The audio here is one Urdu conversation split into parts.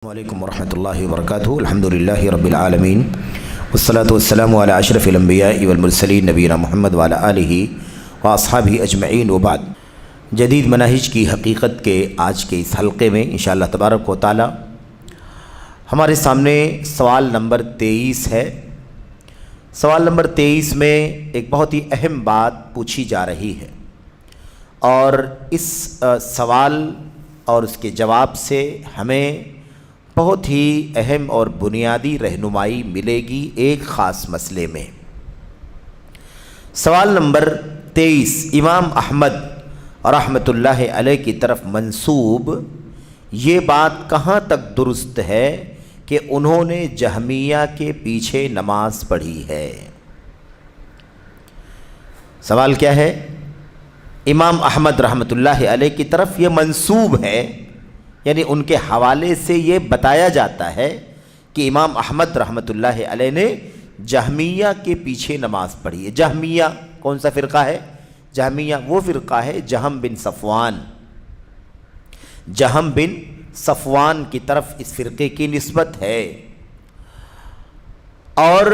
السلام علیکم ورحمۃ اللہ وبرکاتہ۔ الحمدللہ رب العالمین والصلاة والسلام علی اشرف الانبیاء والمرسلین نبینا محمد وعلی آلہ واصحابہ اجمعین وبعد۔ جدید مناہج کی حقیقت کے آج کے اس حلقے میں انشاءاللہ تبارک و تعالی ہمارے سامنے سوال نمبر 23 ہے۔ سوال نمبر 23 میں ایک بہت ہی اہم بات پوچھی جا رہی ہے، اور اس سوال اور اس کے جواب سے ہمیں بہت ہی اہم اور بنیادی رہنمائی ملے گی ایک خاص مسئلے میں۔ سوال نمبر 23 امام احمد رحمۃ اللہ علیہ کی طرف منسوب یہ بات کہاں تک درست ہے کہ انہوں نے جہمیہ کے پیچھے نماز پڑھی ہے؟ سوال کیا ہے؟ امام احمد رحمۃ اللہ علیہ کی طرف یہ منسوب ہے، یعنی ان کے حوالے سے یہ بتایا جاتا ہے کہ امام احمد رحمۃ اللہ علیہ نے جہمیہ کے پیچھے نماز پڑھی ہے۔ جہمیہ کون سا فرقہ ہے؟ جہمیہ وہ فرقہ ہے جہم بن صفوان، جہم بن صفوان کی طرف اس فرقے کی نسبت ہے، اور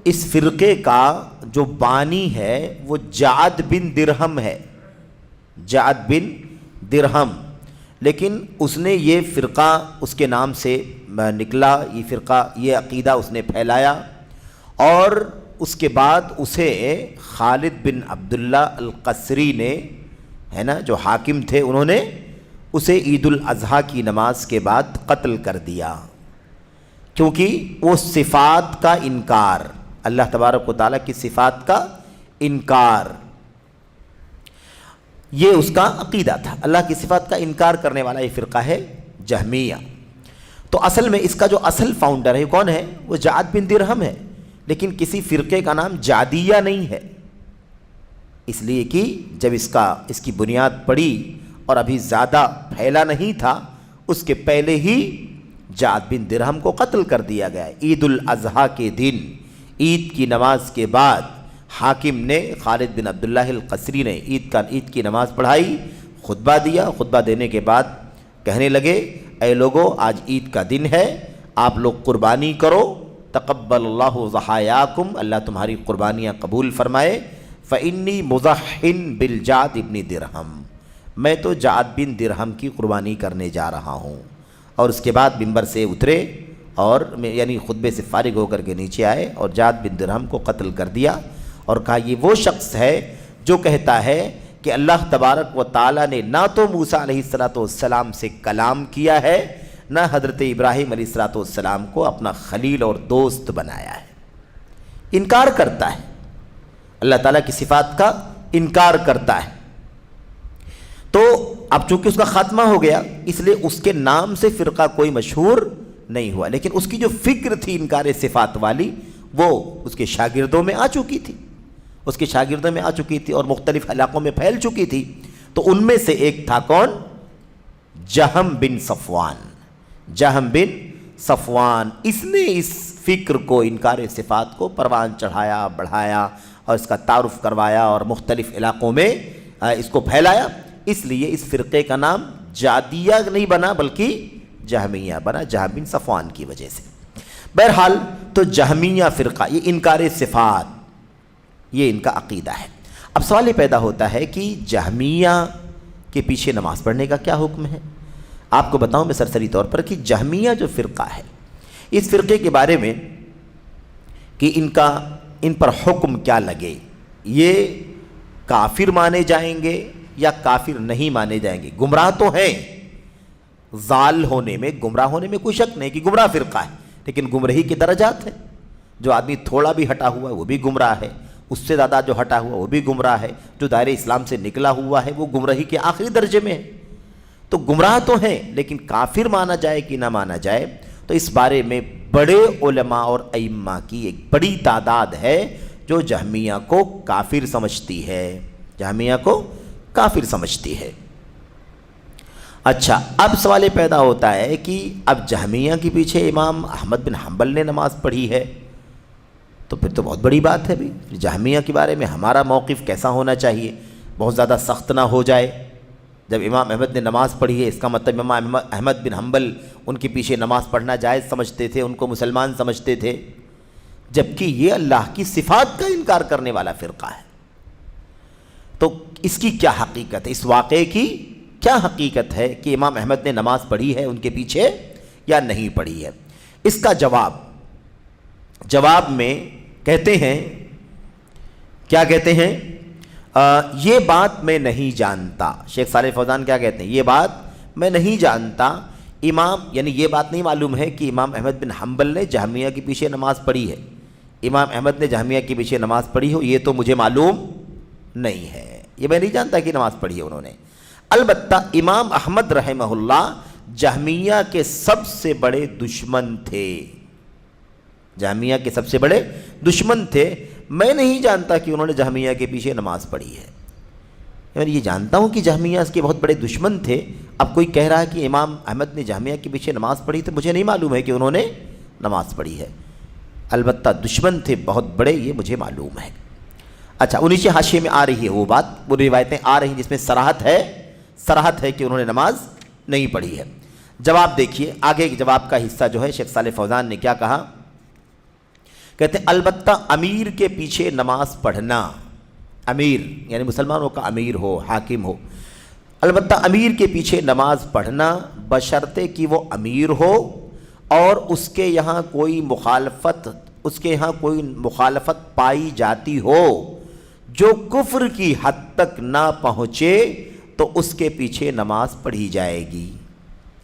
اس فرقے کا جو بانی ہے وہ جعد بن درہم ہے، جعد بن درہم۔ لیکن اس نے یہ فرقہ اس کے نام سے نکلا، یہ فرقہ یہ عقیدہ اس نے پھیلایا، اور اس کے بعد اسے خالد بن عبداللہ القصری نے، ہے نا، جو حاکم تھے، انہوں نے اسے عید الاضحیٰ کی نماز کے بعد قتل کر دیا، کیونکہ وہ صفات کا انکار، اللہ تبارک و تعالیٰ کی صفات کا انکار، یہ اس کا عقیدہ تھا۔ اللہ کی صفات کا انکار کرنے والا یہ فرقہ ہے جہمیہ۔ تو اصل میں اس کا جو اصل فاؤنڈر ہے کون ہے؟ وہ جعد بن درہم ہے، لیکن کسی فرقے کا نام جعدیہ نہیں ہے، اس لیے کہ جب اس کی بنیاد پڑی اور ابھی زیادہ پھیلا نہیں تھا، اس کے پہلے ہی جعد بن درہم کو قتل کر دیا گیا۔ عید الاضحیٰ کے دن عید کی نماز کے بعد حاکم نے، خالد بن عبداللہ القصری نے عید کی نماز پڑھائی، خطبہ دیا، خطبہ دینے کے بعد کہنے لگے، اے لوگو، آج عید کا دن ہے، آپ لوگ قربانی کرو، تقبل اللہ ضحایاکم، اللہ تمہاری قربانیاں قبول فرمائے، فإنی مضحٍ بالجعد بن درہم، میں تو جعد بن درہم کی قربانی کرنے جا رہا ہوں۔ اور اس کے بعد منبر سے اترے اور یعنی خطبے سے فارغ ہو کر کے نیچے آئے اور جعد بن درہم کو قتل کر دیا، اور کہا یہ وہ شخص ہے جو کہتا ہے کہ اللہ تبارک و تعالیٰ نے نہ تو موسیٰ علیہ السلام سے کلام کیا ہے، نہ حضرت ابراہیم علیہ السلام کو اپنا خلیل اور دوست بنایا ہے۔ انکار کرتا ہے، اللہ تعالیٰ کی صفات کا انکار کرتا ہے۔ تو اب چونکہ اس کا خاتمہ ہو گیا، اس لیے اس کے نام سے فرقہ کوئی مشہور نہیں ہوا، لیکن اس کی جو فکر تھی انکار صفات والی، وہ اس کے شاگردوں میں آ چکی تھی، اور مختلف علاقوں میں پھیل چکی تھی۔ تو ان میں سے ایک تھا کون؟ جہم بن صفوان۔ جہم بن صفوان، اس نے اس فکر کو، انکار صفات کو پروان چڑھایا، بڑھایا، اور اس کا تعارف کروایا اور مختلف علاقوں میں اس کو پھیلایا۔ اس لیے اس فرقے کا نام جعدیہ نہیں بنا بلکہ جہمیہ بنا، جہم بن صفوان کی وجہ سے۔ بہرحال تو جہمیہ فرقہ، یہ انکار صفات، یہ ان کا عقیدہ ہے۔ اب سوال یہ پیدا ہوتا ہے کہ جہمیہ کے پیچھے نماز پڑھنے کا کیا حکم ہے؟ آپ کو بتاؤں میں سرسری طور پر کہ جہمیہ جو فرقہ ہے، اس فرقے کے بارے میں کہ ان پر حکم کیا لگے، یہ کافر مانے جائیں گے یا کافر نہیں مانے جائیں گے؟ گمراہ تو ہیں، ضال ہونے میں، گمراہ ہونے میں کوئی شک نہیں کہ گمراہ فرقہ ہے، لیکن گمراہی کے درجات ہیں۔ جو آدمی تھوڑا بھی ہٹا ہوا ہے وہ بھی گمراہ ہے، اس سے زیادہ جو ہٹا ہوا وہ بھی گمراہ ہے، جو دائرہ اسلام سے نکلا ہوا ہے وہ گمراہی کے آخری درجے میں ہے۔ تو گمراہ تو ہیں، لیکن کافر مانا جائے کہ نہ مانا جائے، تو اس بارے میں بڑے علماء اور ائمہ کی ایک بڑی تعداد ہے جو جہمیہ کو کافر سمجھتی ہے، جہمیہ کو کافر سمجھتی ہے۔ اچھا، اب سوال یہ پیدا ہوتا ہے کہ اب جہمیہ کے پیچھے امام احمد بن حنبل نے نماز پڑھی ہے، تو پھر تو بہت بڑی بات ہے بھی، جہمیہ کے بارے میں ہمارا موقف کیسا ہونا چاہیے؟ بہت زیادہ سخت نہ ہو جائے، جب امام احمد نے نماز پڑھی ہے اس کا مطلب امام احمد بن حنبل ان کے پیچھے نماز پڑھنا جائز سمجھتے تھے، ان کو مسلمان سمجھتے تھے، جبکہ یہ اللہ کی صفات کا انکار کرنے والا فرقہ ہے۔ تو اس کی کیا حقیقت ہے، اس واقعے کی کیا حقیقت ہے کہ امام احمد نے نماز پڑھی ہے ان کے پیچھے یا نہیں پڑھی ہے؟ اس کا جواب میں کہتے ہیں، کیا کہتے ہیں؟ یہ بات میں نہیں جانتا۔ شیخ صالح فوزان کیا کہتے ہیں؟ یہ بات میں نہیں جانتا، یعنی یہ بات نہیں معلوم ہے کہ امام احمد بن حنبل نے جہمیہ کے پیچھے نماز پڑھی ہے، امام احمد نے جہمیہ کے پیچھے نماز پڑھی ہو، یہ تو مجھے معلوم نہیں ہے، یہ میں نہیں جانتا کہ نماز پڑھی ہے انہوں نے۔ البتہ امام احمد رحمہ اللہ جہمیہ کے سب سے بڑے دشمن تھے، جہمیہ کے سب سے بڑے دشمن تھے۔ میں نہیں جانتا کہ انہوں نے جہمیہ کے پیچھے نماز پڑھی ہے، میں یہ جانتا ہوں کہ جہمیہ اس کے بہت بڑے دشمن تھے۔ اب کوئی کہہ رہا ہے کہ امام احمد نے جہمیہ کے پیچھے نماز پڑھی، تو مجھے نہیں معلوم ہے کہ انہوں نے نماز پڑھی ہے، البتہ دشمن تھے بہت بڑے، یہ مجھے معلوم ہے۔ اچھا، 19 حاشیے میں آ رہی ہے وہ بات، وہ روایتیں آ رہی ہیں جس میں صراحت ہے کہ انہوں نے نماز نہیں پڑھی ہے۔ جواب دیکھیے، آگے جواب کا حصہ جو ہے شیخ صالح فوزان نے کیا کہا، کہتے ہیں البتہ امیر کے پیچھے نماز پڑھنا، امیر یعنی مسلمانوں کا امیر ہو، حاکم ہو، البتہ امیر کے پیچھے نماز پڑھنا بشرطے کہ وہ امیر ہو اور اس کے یہاں کوئی مخالفت پائی جاتی ہو جو کفر کی حد تک نہ پہنچے تو اس کے پیچھے نماز پڑھی جائے گی۔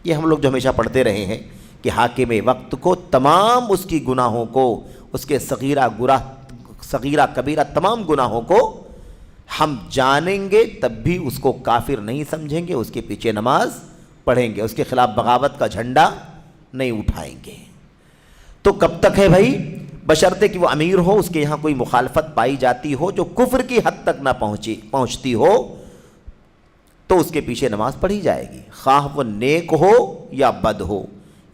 یہ ہم لوگ جو ہمیشہ پڑھتے رہے ہیں کہ حاکم وقت کو تمام اس کی گناہوں کو، اس کے صغیرہ کبیرہ تمام گناہوں کو ہم جانیں گے، تب بھی اس کو کافر نہیں سمجھیں گے، اس کے پیچھے نماز پڑھیں گے، اس کے خلاف بغاوت کا جھنڈا نہیں اٹھائیں گے۔ تو کب تک ہے بھائی؟ بشرطے کہ وہ امیر ہو، اس کے یہاں کوئی مخالفت پائی جاتی ہو جو کفر کی حد تک نہ پہنچتی ہو تو اس کے پیچھے نماز پڑھی جائے گی، خواہ وہ نیک ہو یا بد ہو،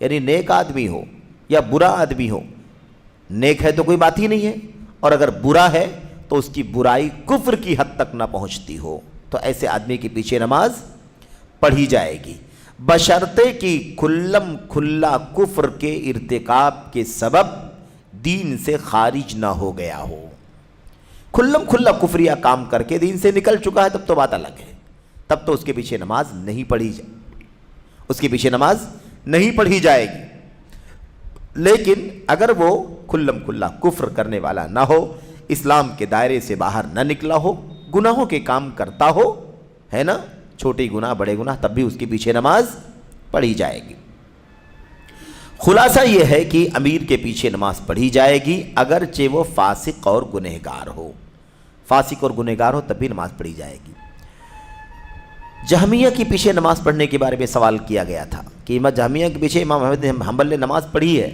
یعنی نیک آدمی ہو یا برا آدمی ہو۔ نیک ہے تو کوئی بات ہی نہیں ہے، اور اگر برا ہے تو اس کی برائی کفر کی حد تک نہ پہنچتی ہو تو ایسے آدمی کے پیچھے نماز پڑھی جائے گی، بشرطے کہ کھلم کھلا کفر کے ارتکاب کے سبب دین سے خارج نہ ہو گیا ہو۔ کھلم کھلا کفریہ کام کر کے دین سے نکل چکا ہے تب تو بات الگ ہے، تب تو اس کے پیچھے نماز نہیں پڑھی جائے گی۔ لیکن اگر وہ کھلم کھلا کفر کرنے والا نہ ہو، اسلام کے دائرے سے باہر نہ نکلا ہو، گناہوں کے کام کرتا ہو، ہے نا، چھوٹے گناہ بڑے گناہ، تب بھی اس کے پیچھے نماز پڑھی جائے گی۔ خلاصہ یہ ہے کہ امیر کے پیچھے نماز پڑھی جائے گی اگرچہ وہ فاسق اور گنہگار ہو، فاسق اور گنہگار ہو تب بھی نماز پڑھی جائے گی۔ جہمیہ کے پیچھے نماز پڑھنے کے بارے میں سوال کیا گیا تھا کہ جہمیہ کے پیچھے امام احمد بن حنبل نے نماز پڑھی ہے۔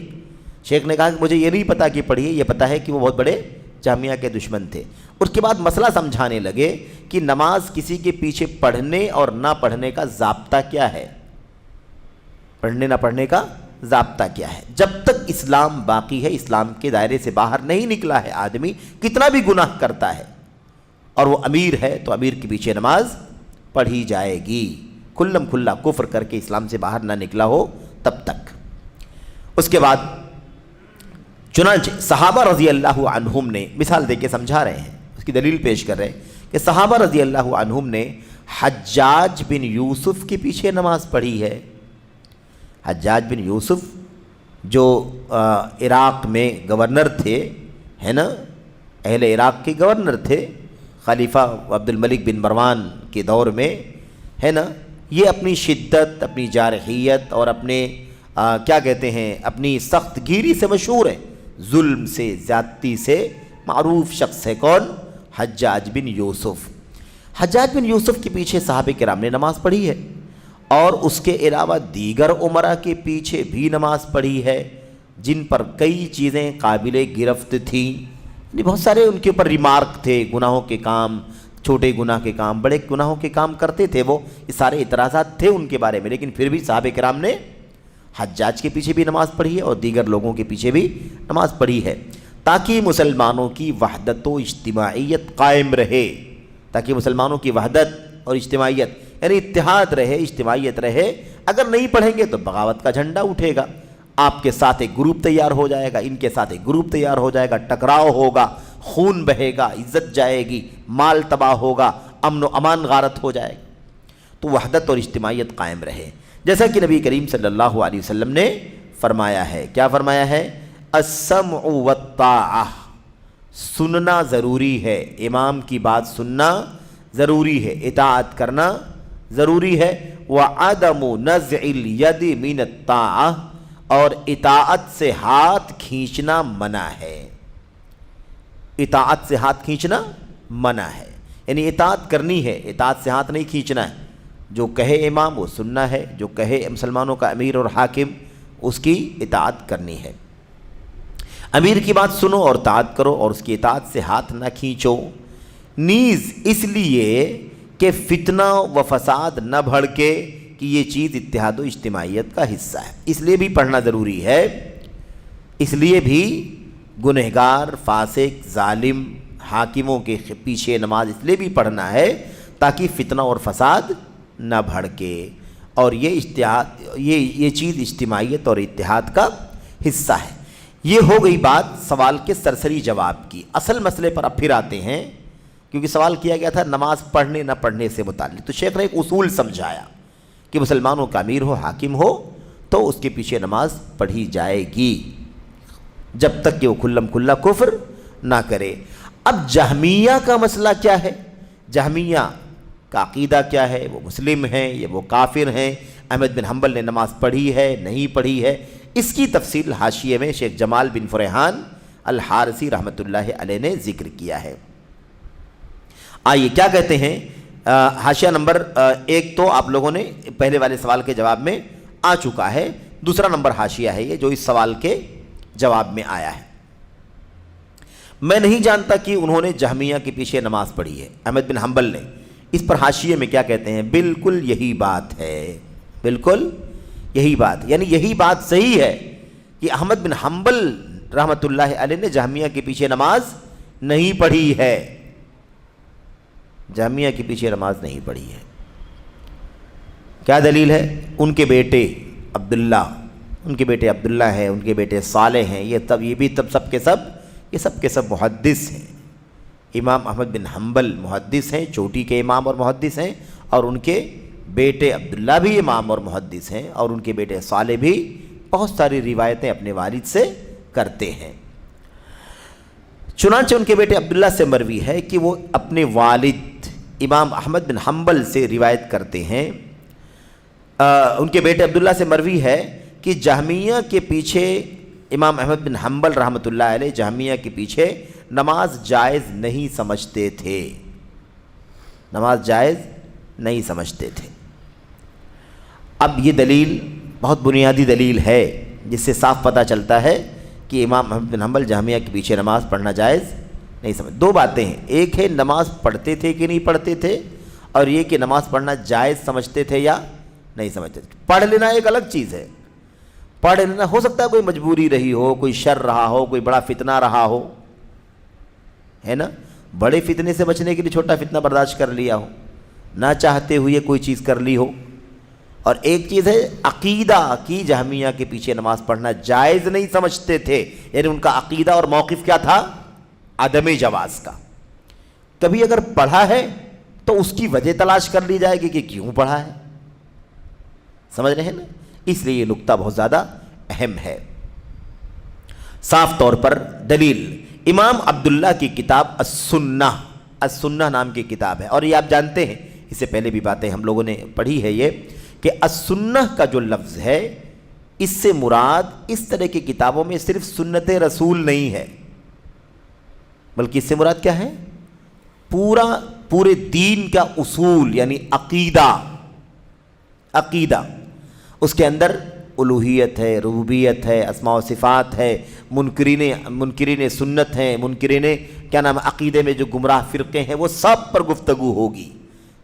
شیخ نے کہا کہ مجھے یہ نہیں پتا کہ پڑھی ہے، یہ پتا ہے کہ وہ بہت بڑے جہمیہ کے دشمن تھے۔ اس کے بعد مسئلہ سمجھانے لگے کہ نماز کسی کے پیچھے پڑھنے اور نہ پڑھنے کا ضابطہ کیا ہے، پڑھنے نہ پڑھنے کا ضابطہ کیا ہے۔ جب تک اسلام باقی ہے، اسلام کے دائرے سے باہر نہیں نکلا ہے آدمی، کتنا بھی گناہ کرتا ہے اور وہ امیر ہے تو امیر کے پیچھے نماز پڑھی جائے گی، کھلم کھلا کفر کر کے اسلام سے باہر نہ نکلا ہو تب تک۔ اس کے بعد چنانچہ صحابہ رضی اللہ عنہم نے مثال دے کے سمجھا رہے ہیں، اس کی دلیل پیش کر رہے ہیں کہ صحابہ رضی اللہ عنہم نے حجاج بن یوسف کے پیچھے نماز پڑھی ہے۔ حجاج بن یوسف جو عراق میں گورنر تھے، ہے نا، اہل عراق کے گورنر تھے خلیفہ عبد الملک بن مروان کے دور میں، ہے نا، یہ اپنی شدت، اپنی جارحیت اور اپنے کیا کہتے ہیں، اپنی سخت گیری سے مشہور ہے، ظلم سے، زیادتی سے معروف شخص ہے۔ کون؟ حجاج بن یوسف۔ حجاج بن یوسف کے پیچھے صحابہ کرام نے نماز پڑھی ہے اور اس کے علاوہ دیگر عمرا کے پیچھے بھی نماز پڑھی ہے جن پر کئی چیزیں قابل گرفت تھیں، یعنی بہت سارے ان کے اوپر ریمارک تھے، گناہوں کے کام، چھوٹے گناہ کے کام، بڑے گناہوں کے کام کرتے تھے وہ، یہ سارے اعتراضات تھے ان کے بارے میں، لیکن پھر بھی صحابہ کرام نے حجاج کے پیچھے بھی نماز پڑھی ہے اور دیگر لوگوں کے پیچھے بھی نماز پڑھی ہے تاکہ مسلمانوں کی وحدت و اجتماعیت قائم رہے، تاکہ مسلمانوں کی وحدت اور اجتماعیت یعنی اتحاد رہے، اجتماعیت رہے. اگر نہیں پڑھیں گے تو بغاوت کا جھنڈا اٹھے گا، آپ کے ساتھ ایک گروپ تیار ہو جائے گا، ان کے ساتھ ایک گروپ تیار ہو جائے گا، ٹکراؤ ہوگا، خون بہے گا، عزت جائے گی، مال تباہ ہوگا، امن و امان غارت ہو جائے گا. تو وحدت اور اجتماعیت قائم رہے، جیسا کہ نبی کریم صلی اللہ علیہ وسلم نے فرمایا ہے. کیا فرمایا ہے؟ السمع والطاعہ، سننا ضروری ہے، امام کی بات سننا ضروری ہے، اطاعت کرنا ضروری ہے. وعدم نزع الید من الطاعہ، اور اطاعت سے ہاتھ کھینچنا منع ہے. اطاعت سے ہاتھ کھینچنا منع ہے، یعنی اطاعت کرنی ہے، اطاعت سے ہاتھ نہیں کھینچنا ہے. جو کہے امام وہ سننا ہے، جو کہے مسلمانوں کا امیر اور حاکم اس کی اطاعت کرنی ہے. امیر کی بات سنو اور اطاعت کرو، اور اس کی اطاعت سے ہاتھ نہ کھینچو. نیز اس لیے کہ فتنہ و فساد نہ بھڑکے، کہ یہ چیز اتحاد و اجتماعیت کا حصہ ہے. اس لیے بھی پڑھنا ضروری ہے، اس لیے بھی گنہگار، فاسق، ظالم حاکموں کے پیچھے نماز اس لیے بھی پڑھنا ہے تاکہ فتنہ اور فساد نہ بھڑکے. اور یہ چیز اجتماعیت اور اتحاد کا حصہ ہے. یہ ہو گئی بات سوال کے سرسری جواب کی. اصل مسئلے پر اب پھر آتے ہیں، کیونکہ سوال کیا گیا تھا نماز پڑھنے نہ پڑھنے سے متعلق. تو شیخ نے ایک اصول سمجھایا کہ مسلمانوں کا امیر ہو، حاکم ہو، تو اس کے پیچھے نماز پڑھی جائے گی جب تک کہ وہ کھلم کھلا کفر نہ کرے. اب جہمیہ کا مسئلہ کیا ہے؟ جہمیہ کا عقیدہ کیا ہے؟ وہ مسلم ہیں یا وہ کافر ہیں؟ احمد بن حنبل نے نماز پڑھی ہے نہیں پڑھی ہے؟ اس کی تفصیل حاشیے میں شیخ جمال بن فرحان الحارثی رحمۃ اللہ علیہ نے ذکر کیا ہے. آئیے کیا کہتے ہیں. حاشیہ نمبر 1 تو آپ لوگوں نے پہلے والے سوال کے جواب میں آ چکا ہے. دوسرا نمبر حاشیہ ہے یہ جو اس سوال کے جواب میں آیا ہے. میں نہیں جانتا کہ انہوں نے جہمیہ کے پیچھے نماز پڑھی ہے، احمد بن حنبل نے. اس پر حاشیے میں کیا کہتے ہیں؟ بالکل یہی بات ہے، بالکل یہی بات، یعنی یہی بات صحیح ہے کہ احمد بن حنبل رحمۃ اللہ علیہ نے جہمیہ کے پیچھے نماز نہیں پڑھی ہے. جہمیہ کے پیچھے نماز نہیں پڑھی ہے. کیا دلیل ہے؟ ان کے بیٹے عبداللہ ہیں، ان کے بیٹے صالح ہیں، یہ بھی سب کے سب محدث ہیں. امام احمد بن حنبل محدث ہیں، چوٹی کے امام اور محدث ہیں، اور ان کے بیٹے عبداللہ بھی امام اور محدث ہیں، اور ان کے بیٹے صالح بھی بہت ساری روایتیں اپنے والد سے کرتے ہیں. چنانچہ ان کے بیٹے عبداللہ سے مروی ہے کہ وہ اپنے والد امام احمد بن حنبل سے روایت کرتے ہیں. ان کے بیٹے عبداللہ سے مروی ہے کہ جہمیہ کے پیچھے امام احمد بن حنبل رحمۃ اللہ علیہ جہمیہ کے پیچھے نماز جائز نہیں سمجھتے تھے، نماز جائز نہیں سمجھتے تھے. اب یہ دلیل بہت بنیادی دلیل ہے جس سے صاف پتہ چلتا ہے کہ امام احمد بن حنبل جہمیہ کے پیچھے نماز پڑھنا جائز نہیں سمجھ. دو باتیں ہیں، ایک ہے نماز پڑھتے تھے کہ نہیں پڑھتے تھے، اور یہ کہ نماز پڑھنا جائز سمجھتے تھے یا نہیں سمجھتے تھے. پڑھ لینا ایک الگ چیز ہے، پڑھ لینا ہو سکتا ہے کوئی مجبوری رہی ہو، کوئی شر رہا ہو، کوئی بڑا فتنہ رہا ہو، ہے نا. بڑے فتنے سے بچنے کے لیے چھوٹا فتنہ برداشت کر لیا ہو، نہ چاہتے ہوئے کوئی چیز کر لی ہو. اور ایک چیز ہے عقیدہ کی جہمیہ کے پیچھے نماز پڑھنا جائز نہیں سمجھتے تھے، یعنی ان کا عقیدہ اور موقف کیا تھا؟ عدم جواز کا. کبھی اگر پڑھا ہے تو اس کی وجہ تلاش کر لی جائے گی کہ کیوں پڑھا ہے، سمجھ رہے ہیں نا. اس لیے یہ نقطہ بہت زیادہ اہم ہے. صاف طور پر دلیل امام عبداللہ کی کتاب السنہ نام کی کتاب ہے، اور یہ آپ جانتے ہیں، اس سے پہلے بھی باتیں ہم لوگوں نے پڑھی ہے یہ کہ السنہ کا جو لفظ ہے اس سے مراد اس طرح کی کتابوں میں صرف سنت رسول نہیں ہے، بلکہ اس سے مراد کیا ہے؟ پورے دین کا اصول، یعنی عقیدہ. اس کے اندر الوہیت ہے، ربوبیت ہے، اسماء و صفات ہے، منکرین سنت ہیں، منکرین عقیدے میں جو گمراہ فرقے ہیں وہ سب پر گفتگو ہوگی.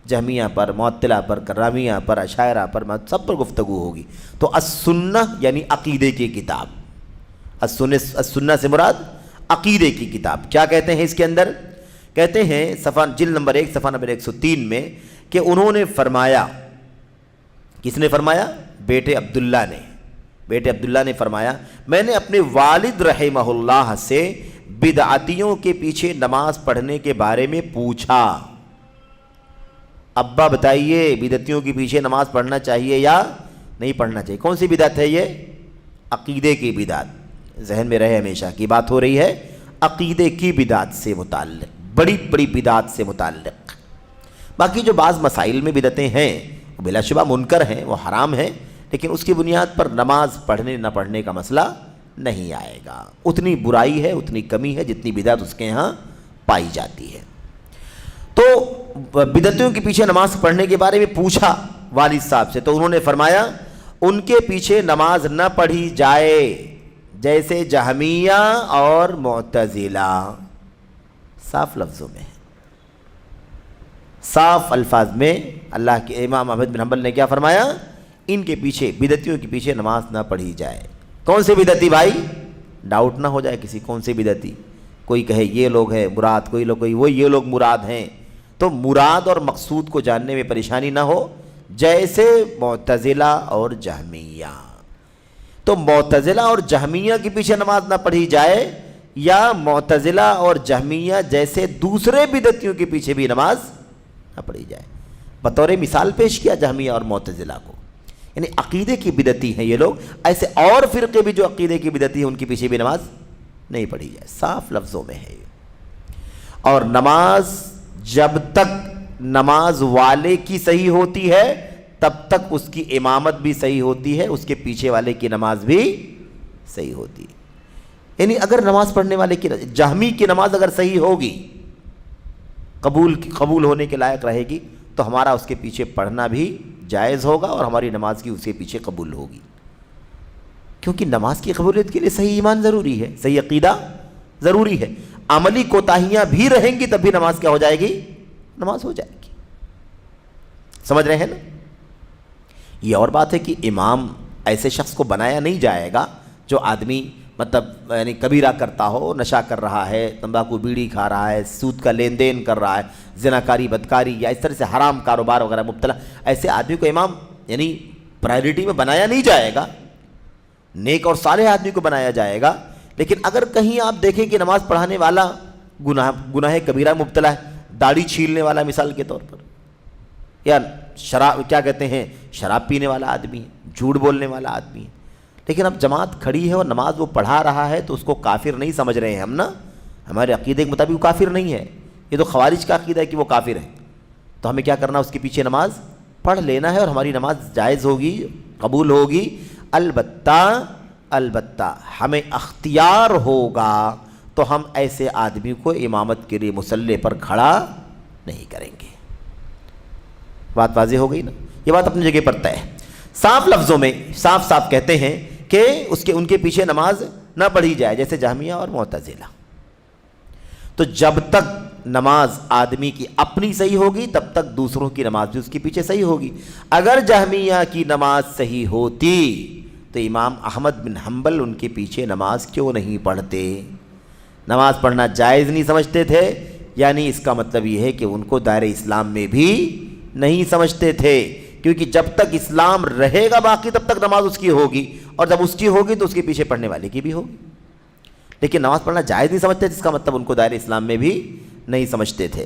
جہمیہ پر، معطلہ پر، کرامیہ پر، اشاعرہ پر، سب پر گفتگو ہوگی. تو السنہ یعنی عقیدے کی کتاب. السنہ سے مراد عقیدے کی کتاب. کیا کہتے ہیں اس کے اندر؟ کہتے ہیں جلد نمبر 1 صفحہ نمبر 103 میں کہ انہوں نے فرمایا، کس نے فرمایا؟ بیٹے عبداللہ نے فرمایا میں نے اپنے والد رحمہ اللہ سے بدعتیوں کے پیچھے نماز پڑھنے کے بارے میں پوچھا۔ ابا بتائیے بدعتیوں کے پیچھے نماز پڑھنا چاہیے یا نہیں پڑھنا چاہیے؟ کون سی بدعت ہے یہ؟ عقیدے کی بدعت، ذہن میں رہے ہمیشہ کی بات ہو رہی ہے عقیدے کی بدعت سے متعلق، بڑی بڑی بدعت سے متعلق۔ باقی جو بعض مسائل میں بدعتیں ہیں وہ بلا شبہ منکر ہیں، وہ حرام ہیں، لیکن اس کی بنیاد پر نماز پڑھنے نہ پڑھنے کا مسئلہ نہیں آئے گا۔ اتنی برائی ہے، اتنی کمی ہے جتنی بدعت اس کے ہاں پائی جاتی ہے۔ تو بدعتوں کے پیچھے نماز پڑھنے کے بارے میں پوچھا والد صاحب سے، تو انہوں نے فرمایا ان کے پیچھے نماز نہ پڑھی جائے جیسے جہمیہ اور معتزلہ۔ صاف لفظوں میں، صاف الفاظ میں اللہ کے امام احمد بن حنبل نے کیا فرمایا؟ ان کے پیچھے، بدعتیوں کے پیچھے نماز نہ پڑھی جائے۔ کون سے بدعتی بھائی؟ ڈاؤٹ نہ ہو جائے کسی، کون سے بدعتی؟ کوئی کہے یہ لوگ ہیں مراد، کوئی لوگ کوئی وہ یہ لوگ مراد ہیں، تو مراد اور مقصود کو جاننے میں پریشانی نہ ہو۔ جیسے معتزلہ اور جہمیہ، تو معتزلہ اور جہمیہ کے پیچھے نماز نہ پڑھی جائے، یا معتزلہ اور جہمیہ جیسے دوسرے بدعتیوں کے پیچھے بھی نماز نہ پڑھی جائے۔ بطور مثال پیش کیا جہمیہ اور معتزلہ کو، یعنی عقیدے کی بدعتی ہیں یہ لوگ، ایسے اور فرقے بھی جو عقیدے کی بدعتی ہیں ان کے پیچھے بھی نماز نہیں پڑھی جائے۔ صاف لفظوں میں ہے۔ اور نماز جب تک نماز والے کی صحیح ہوتی ہے تب تک اس کی امامت بھی صحیح ہوتی ہے، اس کے پیچھے والے کی نماز بھی صحیح ہوتی ہے۔ یعنی اگر نماز پڑھنے والے کی، جہمی کی نماز اگر صحیح ہوگی، قبول ہونے کے لائق رہے گی، تو ہمارا اس کے پیچھے پڑھنا بھی جائز ہوگا اور ہماری نماز کی اس کے پیچھے قبول ہوگی، کیونکہ نماز کی قبولیت کے لیے صحیح ایمان ضروری ہے، صحیح عقیدہ ضروری ہے۔ عملی کوتاہیاں بھی رہیں گی تب بھی نماز کیا ہو جائے گی؟ نماز ہو جائے گی۔ سمجھ رہے ہیں نا؟ یہ اور بات ہے کہ امام ایسے شخص کو بنایا نہیں جائے گا جو آدمی مطلب یعنی کبیرہ کرتا ہو، نشہ کر رہا ہے، تمباکو بیڑی کھا رہا ہے، سود کا لین دین کر رہا ہے، زناکاری بدکاری یا اس طرح سے حرام کاروبار وغیرہ مبتلا، ایسے آدمی کو امام یعنی پرائرٹی میں بنایا نہیں جائے گا، نیک اور صالح آدمی کو بنایا جائے گا۔ لیکن اگر کہیں آپ دیکھیں کہ نماز پڑھانے والا گناہ کبیرہ مبتلا ہے، داڑھی چھیلنے والا مثال کے طور پر، یا شراب کیا کہتے ہیں شراب پینے والا آدمی ہے، جھوٹ بولنے والا آدمی ہے، لیکن اب جماعت کھڑی ہے اور نماز وہ پڑھا رہا ہے تو اس کو کافر نہیں سمجھ رہے ہیں ہم نا، ہمارے عقیدے کے مطابق وہ کافر نہیں ہے، یہ تو خوارج کا عقیدہ ہے کہ وہ کافر ہے، تو ہمیں کیا کرنا؟ اس کے پیچھے نماز پڑھ لینا ہے اور ہماری نماز جائز ہوگی، قبول ہوگی۔ البتہ ہمیں اختیار ہوگا تو ہم ایسے آدمی کو امامت کے لیے مصلی پر کھڑا نہیں کریں گے۔ بات واضح ہو گئی نا؟ یہ بات اپنی جگہ پر طے ہے۔ صاف لفظوں میں صاف کہتے ہیں کہ ان کے پیچھے نماز نہ پڑھی جائے جیسے جہمیہ اور معتزلہ۔ تو جب تک نماز آدمی کی اپنی صحیح ہوگی تب تک دوسروں کی نماز بھی اس کے پیچھے صحیح ہوگی۔ اگر جہمیہ کی نماز صحیح ہوتی تو امام احمد بن حنبل ان کے پیچھے نماز کیوں نہیں پڑھتے؟ نماز پڑھنا جائز نہیں سمجھتے تھے، یعنی اس کا مطلب یہ ہے کہ ان کو دائرہ اسلام میں بھی نہیں سمجھتے تھے، کیونکہ جب تک اسلام رہے گا باقی تب تک نماز اس کی ہوگی، اور جب اس کی ہوگی تو اس کے پیچھے پڑھنے والے کی بھی ہوگی۔ لیکن نماز پڑھنا جائز نہیں سمجھتے، جس کا مطلب ان کو دائرہ اسلام میں بھی نہیں سمجھتے تھے۔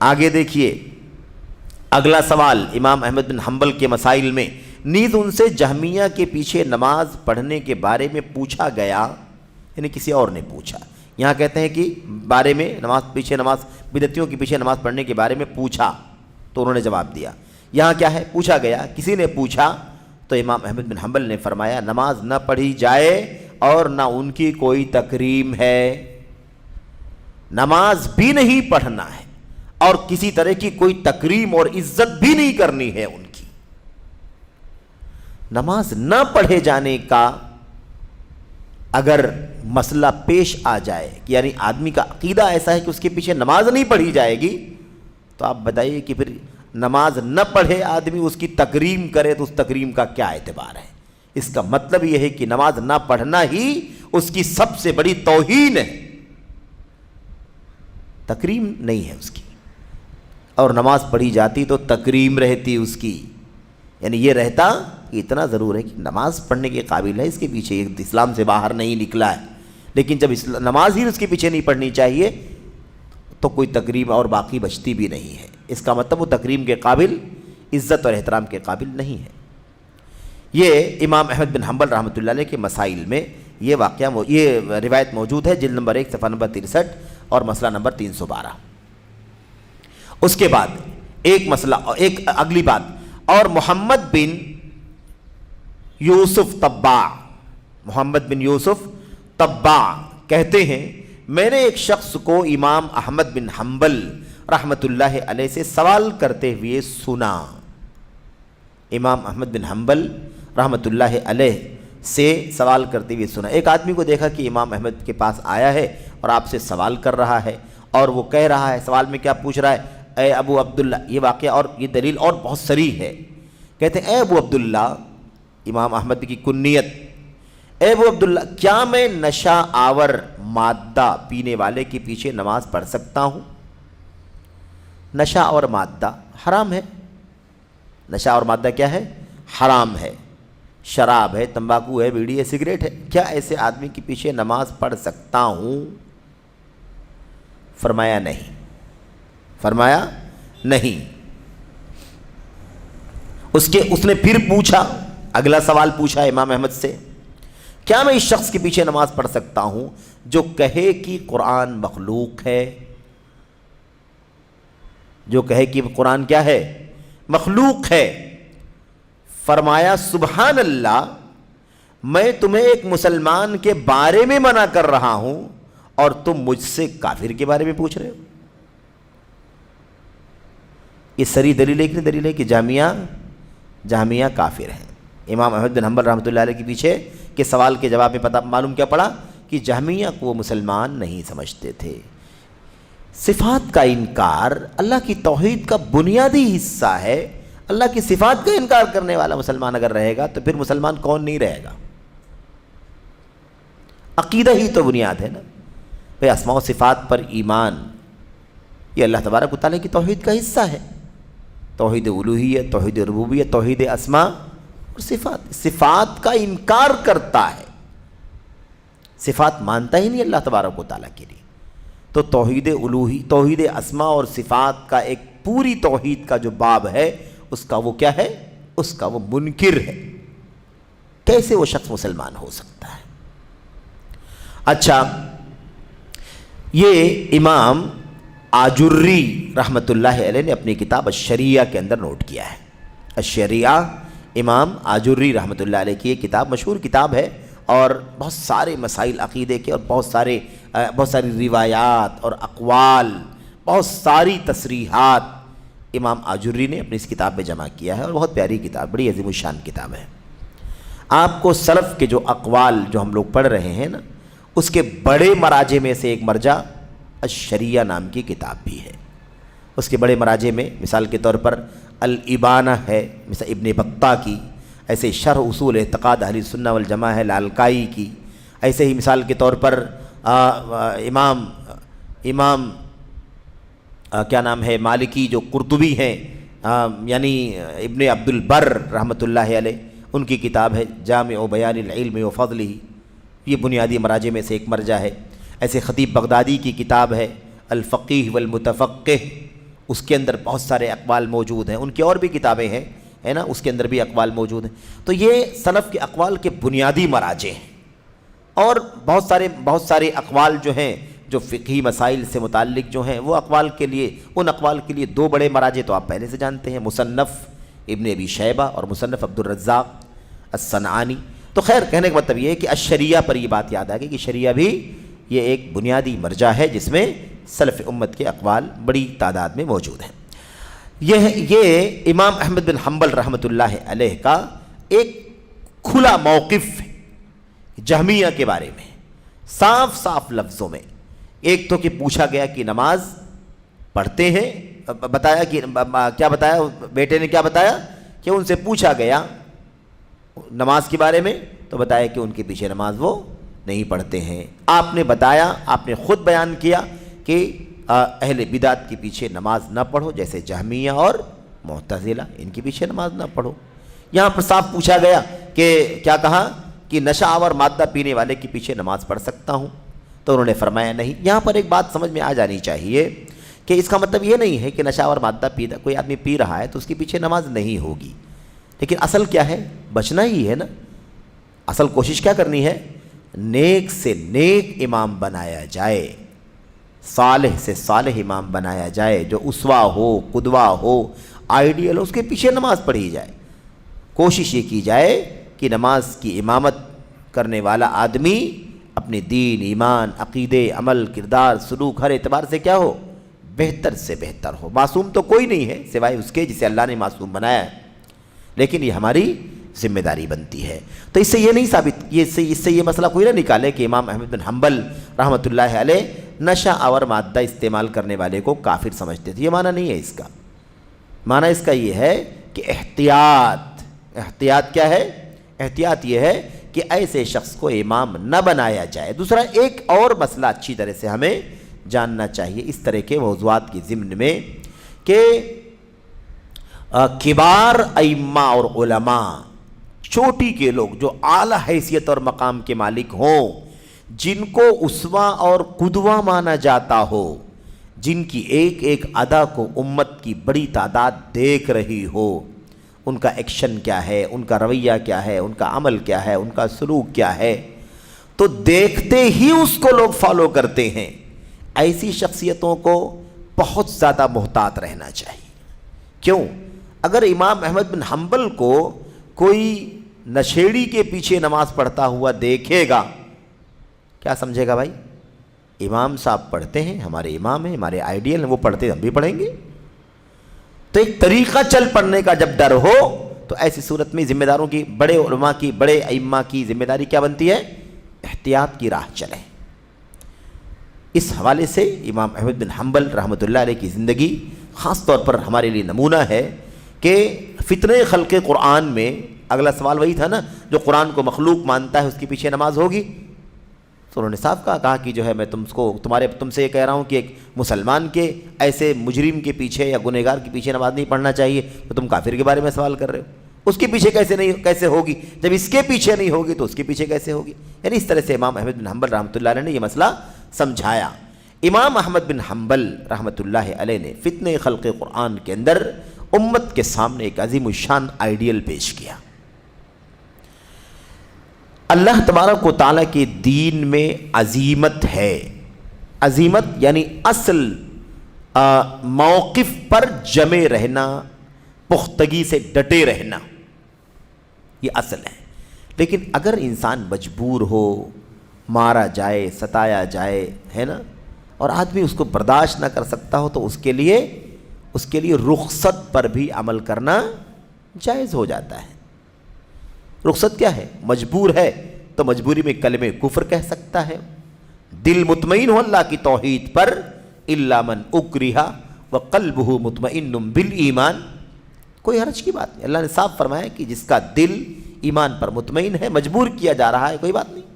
آگے دیکھیے اگلا سوال امام احمد بن حنبل کے مسائل میں، نیز ان سے جہمیہ کے پیچھے نماز پڑھنے کے بارے میں پوچھا گیا، یعنی کسی اور نے پوچھا۔ یہاں کہتے ہیں کہ بارے میں نماز بدعتیوں کے پیچھے نماز پڑھنے کے بارے میں پوچھا تو انہوں نے جواب دیا۔ یہاں کیا ہے؟ پوچھا گیا، کسی نے پوچھا تو امام احمد بن حنبل نے فرمایا نماز نہ پڑھی جائے اور نہ ان کی کوئی تکریم ہے، نماز بھی نہیں پڑھنا ہے اور کسی طرح کی کوئی تکریم اور عزت بھی نہیں کرنی ہے ان کی۔ نماز نہ پڑھے جانے کا اگر مسئلہ پیش آ جائے کہ یعنی آدمی کا عقیدہ ایسا ہے کہ اس کے پیچھے نماز نہیں پڑھی جائے گی، تو آپ بتائیے کہ پھر نماز نہ پڑھے آدمی اس کی تکریم کرے تو اس تکریم کا کیا اعتبار ہے؟ اس کا مطلب یہ ہے کہ نماز نہ پڑھنا ہی اس کی سب سے بڑی توہین ہے، تکریم نہیں ہے اس کی۔ اور نماز پڑھی جاتی تو تکریم رہتی اس کی، یعنی یہ رہتا کہ اتنا ضرور ہے کہ نماز پڑھنے کے قابل ہے، اس کے پیچھے اسلام سے باہر نہیں نکلا ہے، لیکن جب نماز ہی اس کے پیچھے نہیں پڑھنی چاہیے تو کوئی تکریم اور باقی بچتی بھی نہیں ہے، اس کا مطلب وہ تکریم کے قابل، عزت اور احترام کے قابل نہیں ہے۔ یہ امام احمد بن حنبل رحمۃ اللہ علیہ کے مسائل میں یہ واقعہ یہ روایت موجود ہے، جلد نمبر 1 صفحہ نمبر 63 اور مسئلہ نمبر 312۔ اس کے بعد ایک مسئلہ، ایک اگلی بات، اور محمد بن یوسف طباع، محمد بن یوسف طباع کہتے ہیں میں نے ایک شخص کو امام احمد بن حنبل رحمۃ اللہ علیہ سے سوال کرتے ہوئے سنا۔ امام احمد بن حنبل رحمۃ اللہ علیہ سے سوال کرتے ہوئے سنا۔ ایک آدمی کو دیکھا کہ امام احمد کے پاس آیا ہے اور آپ سے سوال کر رہا ہے، اور وہ کہہ رہا ہے، سوال میں کیا پوچھ رہا ہے؟ اے ابو عبداللہ، یہ واقعہ اور یہ دلیل اور بہت صریح ہے، کہتے ہیں اے ابو عبداللہ، امام احمد کی کنیت، اے ابو عبداللہ کیا میں نشہ آور مادہ پینے والے کے پیچھے نماز پڑھ سکتا ہوں؟ نشہ اور مادہ حرام ہے، نشہ اور مادہ کیا ہے؟ حرام ہے، شراب ہے، تمباکو ہے، بیڑی ہے، سگریٹ ہے، کیا ایسے آدمی کے پیچھے نماز پڑھ سکتا ہوں؟ فرمایا نہیں، فرمایا نہیں۔ اس نے پھر پوچھا، اگلا سوال پوچھا امام احمد سے، کیا میں اس شخص کے پیچھے نماز پڑھ سکتا ہوں جو کہے کہ قرآن مخلوق ہے؟ جو کہے کہ قرآن کیا ہے؟ مخلوق ہے۔ فرمایا سبحان اللہ، میں تمہیں ایک مسلمان کے بارے میں منع کر رہا ہوں اور تم مجھ سے کافر کے بارے میں پوچھ رہے ہو۔ یہ سری دلیل ایک دلیل ہے کہ جہمیہ کافر ہیں۔ امام احمد بن حنبل رحمۃ اللہ علیہ کے پیچھے کے سوال کے جواب میں پتہ معلوم کیا پڑا کہ جہمیہ کو وہ مسلمان نہیں سمجھتے تھے۔ صفات کا انکار اللہ کی توحید کا بنیادی حصہ ہے۔ اللہ کی صفات کا انکار کرنے والا مسلمان اگر رہے گا تو پھر مسلمان کون نہیں رہے گا؟ عقیدہ ہی تو بنیاد ہے نا بھئی، اسماء و صفات پر ایمان یہ اللہ تبارک و تعالیٰ کی توحید کا حصہ ہے، توحید الوہیت، توحید ربوبیت، توحید اسماء اور صفات۔ صفات کا انکار کرتا ہے، صفات مانتا ہی نہیں اللہ تبارک و تعالیٰ کے لیے، تو توحید الوہی، توحید اسماء اور صفات کا ایک پوری توحید کا جو باب ہے اس کا وہ کیا ہے؟ اس کا وہ منکر ہے۔ کیسے وہ شخص مسلمان ہو سکتا ہے؟ اچھا، یہ امام آجری رحمۃ اللہ علیہ نے اپنی کتاب الشریعہ کے اندر نوٹ کیا ہے۔ الشریعہ، امام آجری رحمۃ اللہ علیہ کی یہ کتاب مشہور کتاب ہے، اور بہت سارے مسائل عقیدے کے اور بہت ساری روایات اور اقوال، بہت ساری تصریحات امام آجری نے اپنی اس کتاب میں جمع کیا ہے، اور بہت پیاری کتاب، بڑی عظیم الشان کتاب ہے۔ آپ کو سلف کے جو اقوال جو ہم لوگ پڑھ رہے ہیں نا، اس کے بڑے مراجع میں سے ایک مرجع الشریعہ نام کی کتاب بھی ہے۔ اس کے بڑے مراجع میں مثال کے طور پر الابانہ ہے، مثل ابن بطہ کی، ایسے شرح اصول اعتقاد اہل سنہ والجماعہ ہے لالکائی کی، ایسے ہی مثال کے طور پر امام کیا نام ہے مالکی جو قرطبی ہیں، یعنی ابن عبد البر رحمۃ اللہ علیہ، ان کی کتاب ہے جامع بیان العلم و فضلہ، یہ بنیادی مراجع میں سے ایک مرجع ہے۔ ایسے خطیب بغدادی کی کتاب ہے الفقیہ والمتفقہ، اس کے اندر بہت سارے اقوال موجود ہیں، ان کی اور بھی کتابیں ہیں، ہے نا، اس کے اندر بھی اقوال موجود ہیں۔ تو یہ سلف کے اقوال کے بنیادی مراجع ہیں، اور بہت سارے اقوال جو ہیں جو فقہی مسائل سے متعلق جو ہیں، وہ ان اقوال کے لیے دو بڑے مراجع تو آپ پہلے سے جانتے ہیں، مصنف ابن ابی شیبہ اور مصنف عبد الرزاق الصنعانی۔ تو خیر، کہنے کا مطلب یہ ہے کہ الشریعہ پر یہ بات یاد آ گئی کہ شریعہ بھی یہ ایک بنیادی مرجع ہے جس میں سلف امت کے اقوال بڑی تعداد میں موجود ہیں۔ یہ امام احمد بن حنبل رحمۃ اللہ علیہ کا ایک کھلا موقف ہے جہمیہ کے بارے میں، صاف صاف لفظوں میں۔ ایک تو کہ پوچھا گیا کہ نماز پڑھتے ہیں، بتایا کہ کیا بتایا بیٹے نے، کیا بتایا کہ ان سے پوچھا گیا نماز کے بارے میں، تو بتایا کہ ان کے پیچھے نماز وہ نہیں پڑھتے ہیں۔ آپ نے بتایا، آپ نے خود بیان کیا کہ اہل بدعت کے پیچھے نماز نہ پڑھو، جیسے جہمیہ اور معتزلہ، ان کے پیچھے نماز نہ پڑھو۔ یہاں پر صاف پوچھا گیا کہ کیا کہا کہ نشہ آور مادہ پینے والے کے پیچھے نماز پڑھ سکتا ہوں، تو انہوں نے فرمایا نہیں۔ یہاں پر ایک بات سمجھ میں آ جانی چاہیے کہ اس کا مطلب یہ نہیں ہے کہ نشہ آور مادہ کوئی آدمی پی رہا ہے تو اس کے پیچھے نماز نہیں ہوگی، لیکن اصل کیا ہے؟ بچنا ہی ہے نا۔ اصل کوشش کیا کرنی ہے؟ نیک سے نیک امام بنایا جائے، صالح سے صالح امام بنایا جائے، جو اسوہ ہو، قدوہ ہو، آئیڈیل ہو، اس کے پیچھے نماز پڑھی جائے۔ کوشش یہ کی جائے کہ نماز کی امامت کرنے والا آدمی اپنے دین، ایمان، عقیدے، عمل، کردار، سلوک ہر اعتبار سے کیا ہو؟ بہتر سے بہتر ہو۔ معصوم تو کوئی نہیں ہے سوائے اس کے جسے اللہ نے معصوم بنایا ہے، لیکن یہ ہماری ذمہ داری بنتی ہے۔ تو اس سے یہ نہیں ثابت، اس سے یہ مسئلہ کوئی نہ نکالے کہ امام احمد بن حنبل رحمۃ اللہ علیہ نشہ آور مادہ استعمال کرنے والے کو کافر سمجھتے تھے۔ یہ معنی نہیں ہے اس کا۔ معنی اس کا یہ ہے کہ احتیاط کیا ہے؟ احتیاط یہ ہے کہ ایسے شخص کو امام نہ بنایا جائے۔ دوسرا ایک اور مسئلہ اچھی طرح سے ہمیں جاننا چاہیے اس طرح کے موضوعات کی ضمن میں کہ کبار ائمہ اور علماء، چوٹی کے لوگ جو اعلیٰ حیثیت اور مقام کے مالک ہوں، جن کو اسوہ اور قدوہ مانا جاتا ہو، جن کی ایک ایک ادا کو امت کی بڑی تعداد دیکھ رہی ہو، ان کا ایکشن کیا ہے، ان کا رویہ کیا ہے، ان کا عمل کیا ہے، ان کا سلوک کیا ہے، تو دیکھتے ہی اس کو لوگ فالو کرتے ہیں۔ ایسی شخصیتوں کو بہت زیادہ محتاط رہنا چاہیے۔ کیوں؟ اگر امام احمد بن حنبل کو کوئی نشیڑی کے پیچھے نماز پڑھتا ہوا دیکھے گا، کیا سمجھے گا بھائی؟ امام صاحب پڑھتے ہیں، ہمارے امام ہیں، ہمارے آئیڈیل ہیں، وہ پڑھتے ہیں، ہم بھی پڑھیں گے۔ تو ایک طریقہ چل پڑنے کا جب ڈر ہو تو ایسی صورت میں ذمہ داروں کی، بڑے علماء کی، بڑے ائمہ کی ذمہ داری کیا بنتی ہے؟ احتیاط کی راہ چلیں۔ اس حوالے سے امام احمد بن حنبل رحمۃ اللہ علیہ کی زندگی خاص طور پر ہمارے لیے نمونہ ہے کہ فتنہ خلق قرآن میں اگلا سوال وہی تھا نا، جو قرآن کو مخلوق مانتا ہے اس کے پیچھے نماز ہوگی؟ تو انہوں نے صاف کہا کہ جو ہے میں تم سے یہ کہہ رہا ہوں کہ ایک مسلمان کے ایسے مجرم کے پیچھے یا گنہگار کے پیچھے نماز نہیں پڑھنا چاہیے، تو تم کافر کے بارے میں سوال کر رہے ہو۔ اس کے پیچھے کیسے ہوگی؟ جب اس کے پیچھے نہیں ہوگی تو اس کے پیچھے کیسے ہوگی؟ یعنی اس طرح سے امام احمد بن حنبل رحمۃ اللہ علیہ نے یہ مسئلہ سمجھایا۔ امام احمد بن حنبل رحمۃ اللہ علیہ نے فتنہ خلق قرآن کے اندر امت کے سامنے ایک عظیم الشان آئیڈیل پیش کیا۔ اللہ تبارک و تعالیٰ کے دین میں عزیمت ہے۔ عزیمت یعنی اصل موقف پر جمے رہنا، پختگی سے ڈٹے رہنا، یہ اصل ہے۔ لیکن اگر انسان مجبور ہو، مارا جائے، ستایا جائے، ہے نا، اور آدمی اس کو برداشت نہ کر سکتا ہو تو اس کے لیے رخصت پر بھی عمل کرنا جائز ہو جاتا ہے۔ رخصت کیا ہے؟ مجبور ہے تو مجبوری میں کلمہ کفر کہہ سکتا ہے، دل مطمئن ہو اللہ کی توحید پر، الا من اکرہ وقلبہ مطمئن بالایمان، کوئی حرج کی بات نہیں۔ اللہ نے صاف فرمایا کہ جس کا دل ایمان پر مطمئن ہے، مجبور کیا جا رہا ہے، کوئی بات نہیں،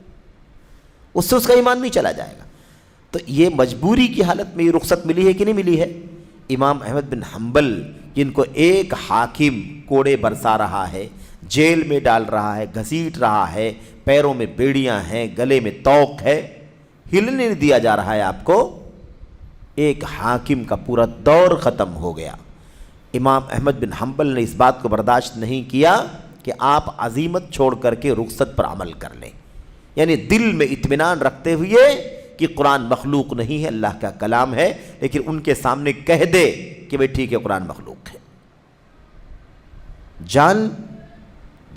اس سے اس کا ایمان نہیں چلا جائے گا۔ تو یہ مجبوری کی حالت میں یہ رخصت ملی ہے کہ نہیں ملی ہے؟ امام احمد بن حنبل جن کو ایک حاکم کوڑے برسا رہا ہے، جیل میں ڈال رہا ہے، گھسیٹ رہا ہے، پیروں میں بیڑیاں ہیں، گلے میں توق ہے، ہلنے نہیں دیا جا رہا ہے آپ کو، ایک حاکم کا پورا دور ختم ہو گیا۔ امام احمد بن حنبل نے اس بات کو برداشت نہیں کیا کہ آپ عزیمت چھوڑ کر کے رخصت پر عمل کر لیں، یعنی دل میں اطمینان رکھتے ہوئے کہ قرآن مخلوق نہیں ہے، اللہ کا کلام ہے، لیکن ان کے سامنے کہہ دے کہ بھئی ٹھیک ہے قرآن مخلوق ہے۔ جان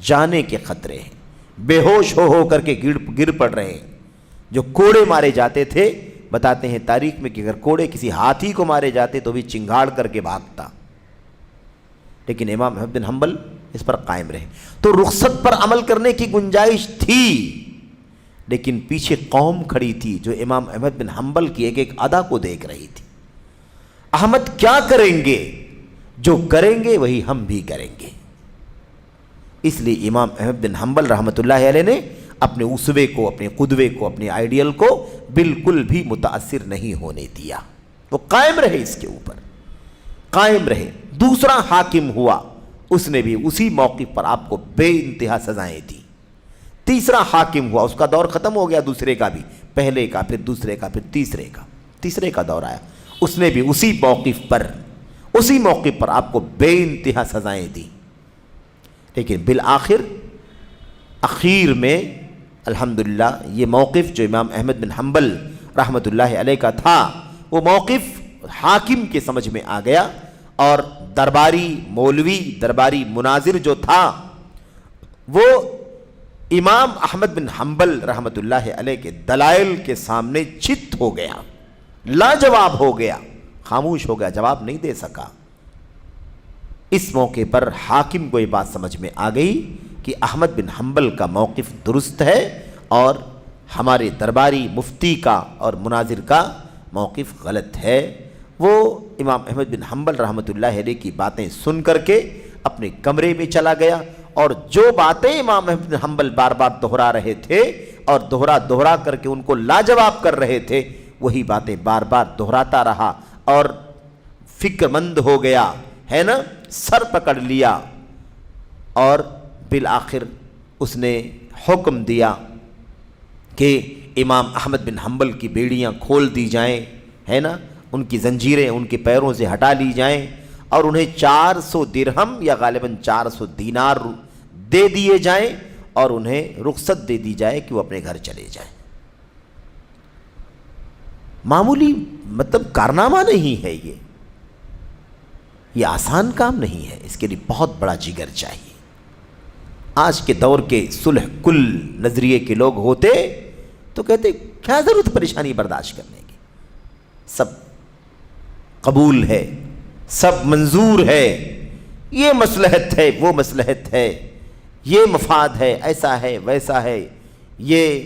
جانے کے خطرے ہیں، بے ہوش ہو کر کے گر پڑ رہے ہیں۔ جو کوڑے مارے جاتے تھے، بتاتے ہیں تاریخ میں کہ اگر کوڑے کسی ہاتھی کو مارے جاتے تو بھی چنگاڑ کر کے بھاگتا، لیکن امام احمد بن حنبل اس پر قائم رہے۔ تو رخصت پر عمل کرنے کی گنجائش تھی، لیکن پیچھے قوم کھڑی تھی جو امام احمد بن حنبل کی ایک ایک ادا کو دیکھ رہی تھی۔ احمد کیا کریں گے؟ جو کریں گے وہی ہم بھی کریں گے۔ اس لیے امام احمد بن حنبل رحمۃ اللہ علیہ نے اپنے اسوے کو، اپنے قدوے کو، اپنے آئیڈیل کو بالکل بھی متاثر نہیں ہونے دیا۔ وہ قائم رہے اس کے اوپر، قائم رہے۔ دوسرا حاکم ہوا، اس نے بھی اسی موقف پر آپ کو بے انتہا سزائیں دی۔ تیسرا حاکم ہوا، اس کا دور ختم ہو گیا، دوسرے کا بھی، پہلے کا، پھر دوسرے کا، پھر تیسرے کا دور آیا، اس نے بھی اسی موقف پر آپ کو بے انتہا سزائیں دی۔ لیکن بالآخر اخیر میں الحمدللہ یہ موقف جو امام احمد بن حنبل رحمۃ اللہ علیہ کا تھا، وہ موقف حاکم کے سمجھ میں آ گیا، اور درباری مولوی، درباری مناظر جو تھا، وہ امام احمد بن حنبل رحمۃ اللہ علیہ کے دلائل کے سامنے چت ہو گیا، لاجواب ہو گیا، خاموش ہو گیا، جواب نہیں دے سکا۔ اس موقع پر حاکم کو یہ بات سمجھ میں آ گئی کہ احمد بن حنبل کا موقف درست ہے اور ہمارے درباری مفتی کا اور مناظر کا موقف غلط ہے۔ وہ امام احمد بن حنبل رحمۃ اللہ علیہ کی باتیں سن کر کے اپنے کمرے میں چلا گیا، اور جو باتیں امام احمد بن حنبل بار بار دہرا رہے تھے اور دہرا کر کے ان کو لاجواب کر رہے تھے، وہی باتیں بار بار دہراتا رہا اور فکر مند ہو گیا، ہے نا، سر پکڑ لیا، اور بالآخر اس نے حکم دیا کہ امام احمد بن حنبل کی بیڑیاں کھول دی جائیں، ہے نا، ان کی زنجیریں ان کے پیروں سے ہٹا لی جائیں، اور انہیں 400 درہم یا غالباً 400 دینار دے دیے جائیں، اور انہیں رخصت دے دی جائے کہ وہ اپنے گھر چلے جائیں۔ معمولی کارنامہ نہیں ہے یہ آسان کام نہیں ہے، اس کے لیے بہت بڑا جگر چاہیے۔ آج کے دور کے صلح کل نظریے کے لوگ ہوتے تو کہتے کیا ضرورت پریشانی برداشت کرنے کی، سب قبول ہے، سب منظور ہے، یہ مصلحت ہے، وہ مصلحت ہے، یہ مفاد ہے، ایسا ہے ویسا ہے، یہ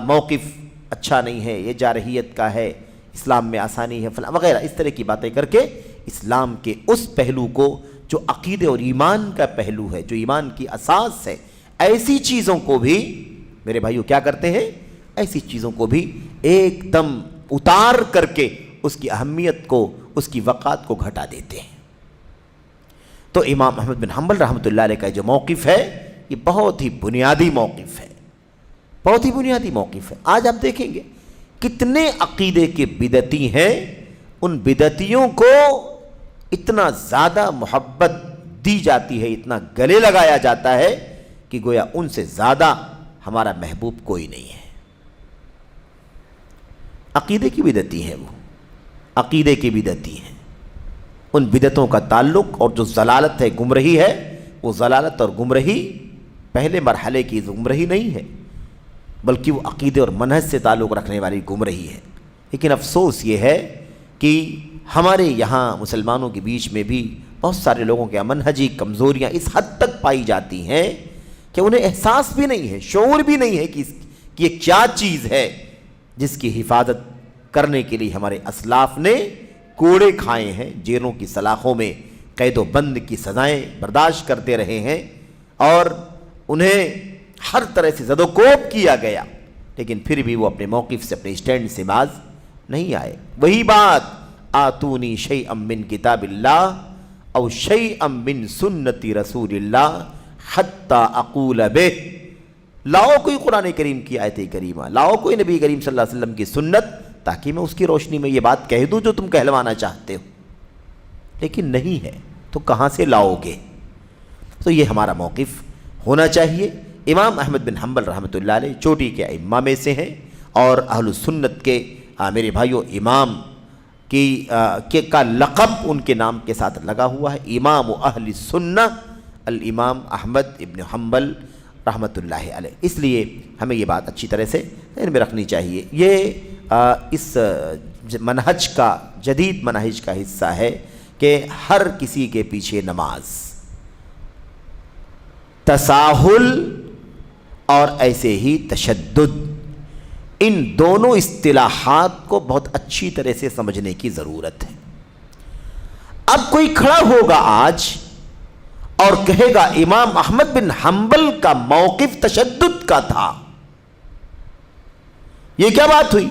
موقف اچھا نہیں ہے، یہ جارحیت کا ہے، اسلام میں آسانی ہے، فلاں وغیرہ، اس طرح کی باتیں کر کے اسلام کے اس پہلو کو جو عقیدے اور ایمان کا پہلو ہے، جو ایمان کی اساس ہے، ایسی چیزوں کو بھی میرے بھائیو کیا کرتے ہیں، ایسی چیزوں کو بھی ایک دم اتار کر کے اس کی اہمیت کو، اس کی وقعت کو گھٹا دیتے ہیں۔ تو امام احمد بن حنبل رحمۃ اللہ علیہ کا جو موقف ہے، یہ بہت ہی بنیادی موقف ہے، بہت ہی بنیادی موقف ہے۔ آج آپ دیکھیں گے کتنے عقیدے کے بدعتی ہیں، ان بدعتیوں کو اتنا زیادہ محبت دی جاتی ہے، اتنا گلے لگایا جاتا ہے کہ گویا ان سے زیادہ ہمارا محبوب کوئی نہیں ہے۔ عقیدے کی بدعتی ہیں، وہ عقیدے کی بدعتی ہیں۔ ان بدعتوں کا تعلق اور جو ضلالت ہے، گمراہی ہے، وہ ضلالت اور گمراہی پہلے مرحلے کی گمراہی نہیں ہے، بلکہ وہ عقیدے اور منہج سے تعلق رکھنے والی گمراہی ہے۔ لیکن افسوس یہ ہے کہ ہمارے یہاں مسلمانوں کے بیچ میں بھی بہت سارے لوگوں کے منہجی کمزوریاں اس حد تک پائی جاتی ہیں کہ انہیں احساس بھی نہیں ہے، شعور بھی نہیں ہے کہ یہ کیا چیز ہے جس کی حفاظت کرنے کے لیے ہمارے اسلاف نے کوڑے کھائے ہیں، جیلوں کی سلاخوں میں قید و بند کی سزائیں برداشت کرتے رہے ہیں، اور انہیں ہر طرح سے زد و کوب کیا گیا، لیکن پھر بھی وہ اپنے موقف سے، اپنے اسٹینڈ سے باز نہیں آئے۔ وہی بات، آتونی شیئا من کتاب اللہ او شیئا من سنت رسول اللہ حتی اقول بہ، لاؤ کوئی قرآن کریم کی آیت کریمہ، لاؤ کوئی نبی کریم صلی اللہ علیہ وسلم کی سنت، تاکہ میں اس کی روشنی میں یہ بات کہہ دوں جو تم کہلوانا چاہتے ہو، لیکن نہیں ہے تو کہاں سے لاؤ گے؟ تو یہ ہمارا موقف ہونا چاہیے۔ امام احمد بن حنبل رحمۃ اللہ علیہ چوٹی کے ائمہ میں سے ہیں، اور اہل السنت کے میرے بھائیو امام کا لقب ان کے نام کے ساتھ لگا ہوا ہے، امام اہل السنہ الامام احمد ابن حنبل رحمۃ اللہ علیہ۔ اس لیے ہمیں یہ بات اچھی طرح سے ذہن میں رکھنی چاہیے، یہ اس منہج کا، جدید منہج کا حصہ ہے کہ ہر کسی کے پیچھے نماز، تساہل اور ایسے ہی تشدد، ان دونوں اصطلاحات کو بہت اچھی طرح سے سمجھنے کی ضرورت ہے۔ اب کوئی کھڑا ہوگا آج اور کہے گا امام احمد بن حنبل کا موقف تشدد کا تھا، یہ کیا بات ہوئی؟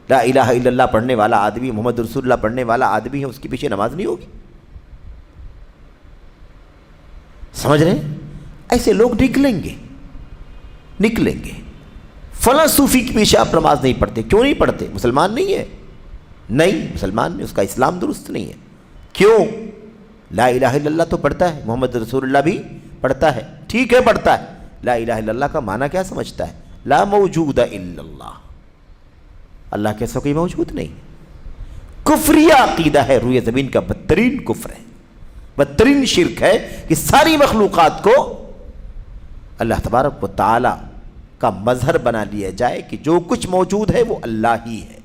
لا الہ الا اللہ پڑھنے والا آدمی، محمد رسول اللہ پڑھنے والا آدمی ہے، اس کے پیچھے نماز نہیں ہوگی؟ سمجھ رہے ہیں؟ ایسے لوگ نکلیں گے فلاں صوفی کے پیچھے آپ نماز نہیں پڑھتے، کیوں نہیں پڑھتے؟ مسلمان نہیں ہے؟ نہیں، مسلمان نہیں، اس کا اسلام درست نہیں ہے۔ کیوں؟ لا الہ الا اللہ تو پڑھتا ہے، محمد رسول اللہ بھی پڑھتا ہے، ٹھیک ہے پڑھتا ہے، لا الہ الا اللہ کا معنی کیا سمجھتا ہے؟ لا موجود الا اللہ، اللہ کے سوا کوئی موجود نہیں۔ کفریہ عقیدہ ہے، روئے زمین کا بدترین کفر ہے، بدترین شرک ہے کہ ساری مخلوقات کو اللہ تبارک و تعالی کا مظہر بنا لیا جائے کہ جو کچھ موجود ہے وہ اللہ ہی ہے۔